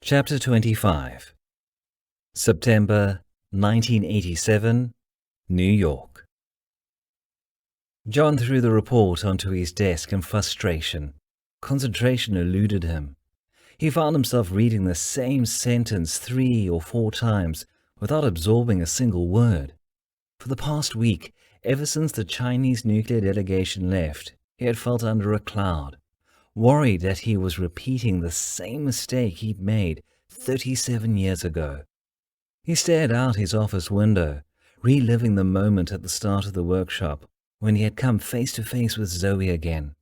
Chapter 25 September 1987, New York. John threw the report onto his desk in frustration. Concentration eluded him. He found himself reading the same sentence 3 or 4 times without absorbing a single word. For the past week, ever since the Chinese nuclear delegation left, he had felt under a cloud, worried that he was repeating the same mistake he'd made 37 years ago. He stared out his office window, reliving the moment at the start of the workshop when he had come face to face with Zoe again,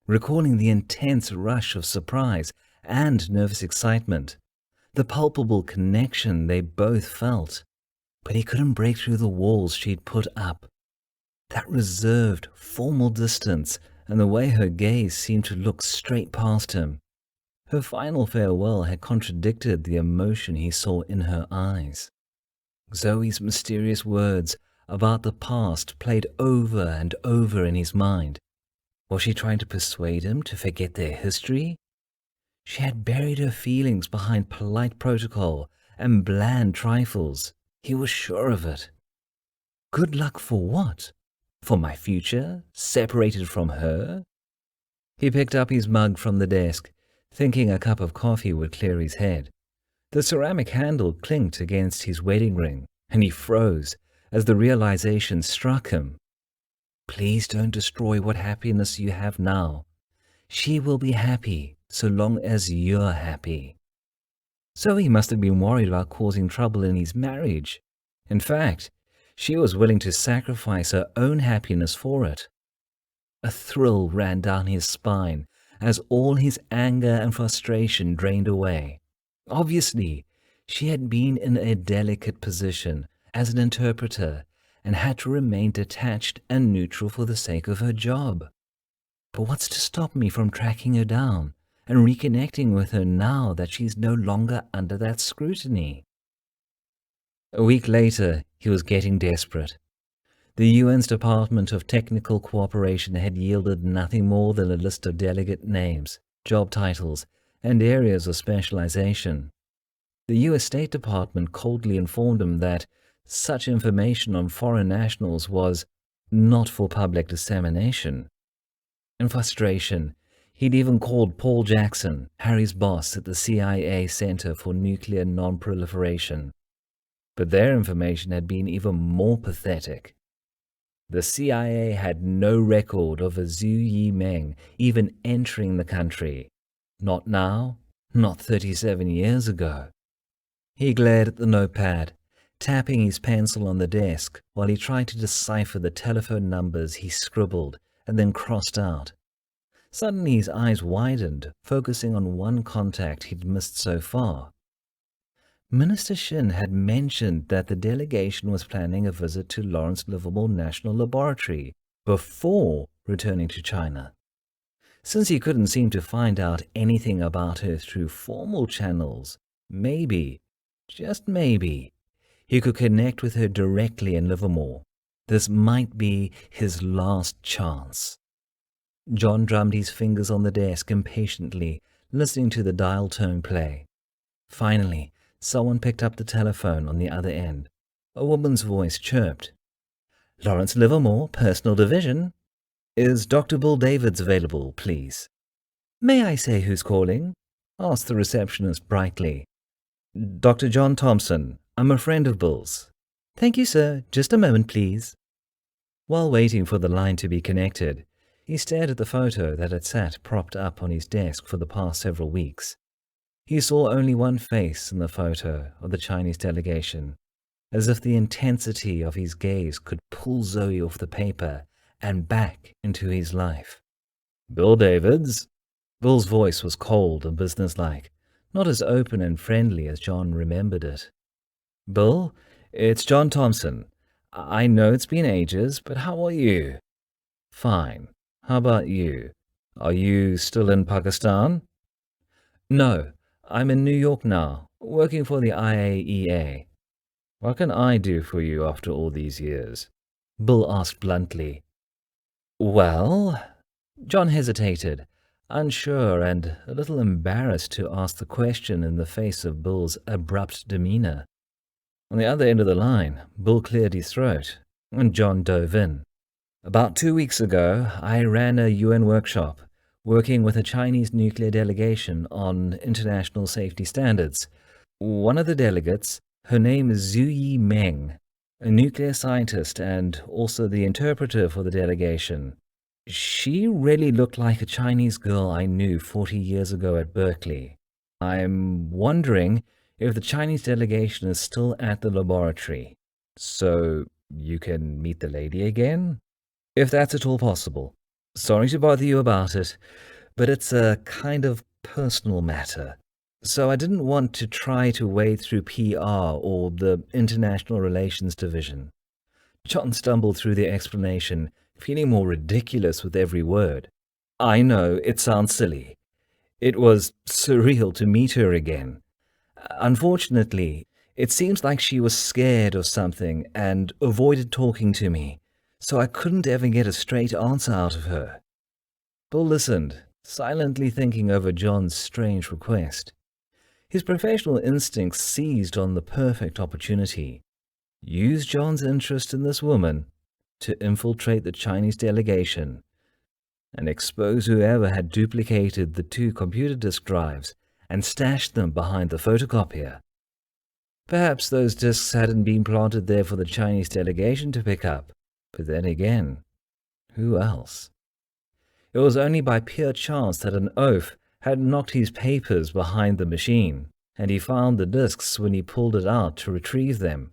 recalling the intense rush of surprise and nervous excitement, the palpable connection they both felt. But he couldn't break through the walls she'd put up. That reserved, formal distance and the way her gaze seemed to look straight past him. Her final farewell had contradicted the emotion he saw in her eyes. Zoe's mysterious words about the past played over and over in his mind. Was she trying to persuade him to forget their history? She had buried her feelings behind polite protocol and bland trifles. He was sure of it. Good luck for what? For my future, separated from her? He picked up his mug from the desk, thinking a cup of coffee would clear his head. The ceramic handle clinked against his wedding ring, and he froze as the realization struck him. Please don't destroy what happiness you have now. She will be happy so long as you're happy. So he must have been worried about causing trouble in his marriage. In fact, she was willing to sacrifice her own happiness for it. A thrill ran down his spine as all his anger and frustration drained away. Obviously, she had been in a delicate position as an interpreter and had to remain detached and neutral for the sake of her job. But what's to stop me from tracking her down and reconnecting with her now that she's no longer under that scrutiny? A week later, he was getting desperate. The UN's Department of Technical Cooperation had yielded nothing more than a list of delegate names, job titles, and areas of specialization. The US State Department coldly informed him that such information on foreign nationals was not for public dissemination. In frustration, he'd even called Paul Jackson, Harry's boss at the CIA Center for Nuclear Non-Proliferation. But their information had been even more pathetic. The CIA had no record of a Zhu Yimeng even entering the country. Not now, not 37 years ago. He glared at the notepad, tapping his pencil on the desk while he tried to decipher the telephone numbers he scribbled and then crossed out. Suddenly his eyes widened, focusing on one contact he'd missed so far. Minister Shin had mentioned that the delegation was planning a visit to Lawrence Livermore National Laboratory before returning to China. Since he couldn't seem to find out anything about her through formal channels, maybe, just maybe, he could connect with her directly in Livermore. This might be his last chance. John drummed his fingers on the desk impatiently, listening to the dial tone play. Finally, someone picked up the telephone on the other end. A woman's voice chirped. Lawrence Livermore, Personal Division. Is Dr. Bill Davids available, please? May I say who's calling? Asked the receptionist brightly. Dr. John Thompson. I'm a friend of Bill's. Thank you, sir. Just a moment, please. While waiting for the line to be connected, he stared at the photo that had sat propped up on his desk for the past several weeks. He saw only one face in the photo of the Chinese delegation, as if the intensity of his gaze could pull Zoe off the paper and back into his life. Bill Davids? Bill's voice was cold and businesslike, not as open and friendly as John remembered it. Bill, it's John Thompson. I know it's been ages, but how are you? Fine. How about you? Are you still in Pakistan? No. I'm in New York now, working for the IAEA. What can I do for you after all these years? Bill asked bluntly. Well, John hesitated, unsure and a little embarrassed to ask the question in the face of Bill's abrupt demeanor. On the other end of the line, Bill cleared his throat, and John dove in. About 2 weeks ago, I ran a UN workshop, working with a Chinese nuclear delegation on international safety standards. One of the delegates, her name is Zhu Meng, a nuclear scientist and also the interpreter for the delegation. She really looked like a Chinese girl I knew 40 years ago at Berkeley. I'm wondering if the Chinese delegation is still at the laboratory, so you can meet the lady again? If that's at all possible. Sorry to bother you about it, but it's a kind of personal matter. So I didn't want to try to wade through PR or the International Relations Division. John stumbled through the explanation, feeling more ridiculous with every word. I know, it sounds silly. It was surreal to meet her again. Unfortunately, it seems like she was scared of something and avoided talking to me, so I couldn't ever get a straight answer out of her. Bill listened, silently thinking over John's strange request. His professional instincts seized on the perfect opportunity. Use John's interest in this woman to infiltrate the Chinese delegation and expose whoever had duplicated the 2 computer disk drives and stashed them behind the photocopier. Perhaps those disks hadn't been planted there for the Chinese delegation to pick up, but then again, who else? It was only by pure chance that an oaf had knocked his papers behind the machine, and he found the disks when he pulled it out to retrieve them.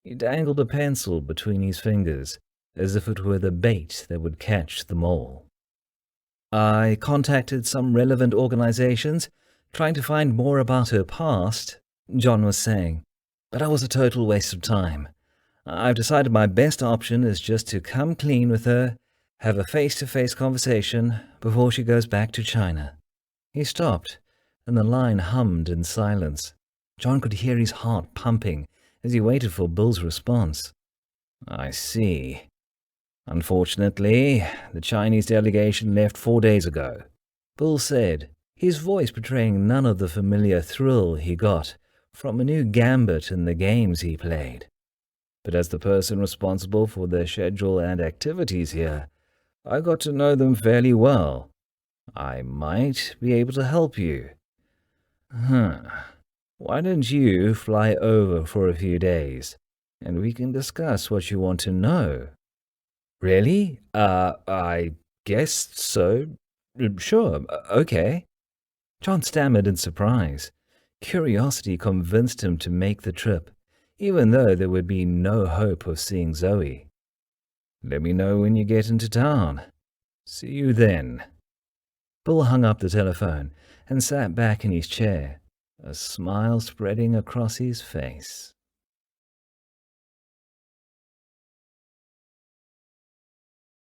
He dangled a pencil between his fingers, as if it were the bait that would catch the mole. I contacted some relevant organizations, trying to find more about her past, John was saying, but I was a total waste of time. I've decided my best option is just to come clean with her, have a face-to-face conversation before she goes back to China. He stopped, and the line hummed in silence. John could hear his heart pumping as he waited for Bill's response. I see. Unfortunately, the Chinese delegation left 4 days ago, Bill said, his voice betraying none of the familiar thrill he got from a new gambit in the games he played. But as the person responsible for their schedule and activities here, I got to know them fairly well. I might be able to help you. Why don't you fly over for a few days, and we can discuss what you want to know? Really? I guess so. Sure, okay. John stammered in surprise. Curiosity convinced him to make the trip, even though there would be no hope of seeing Zoe. Let me know when you get into town. See you then. Bill hung up the telephone and sat back in his chair, a smile spreading across his face.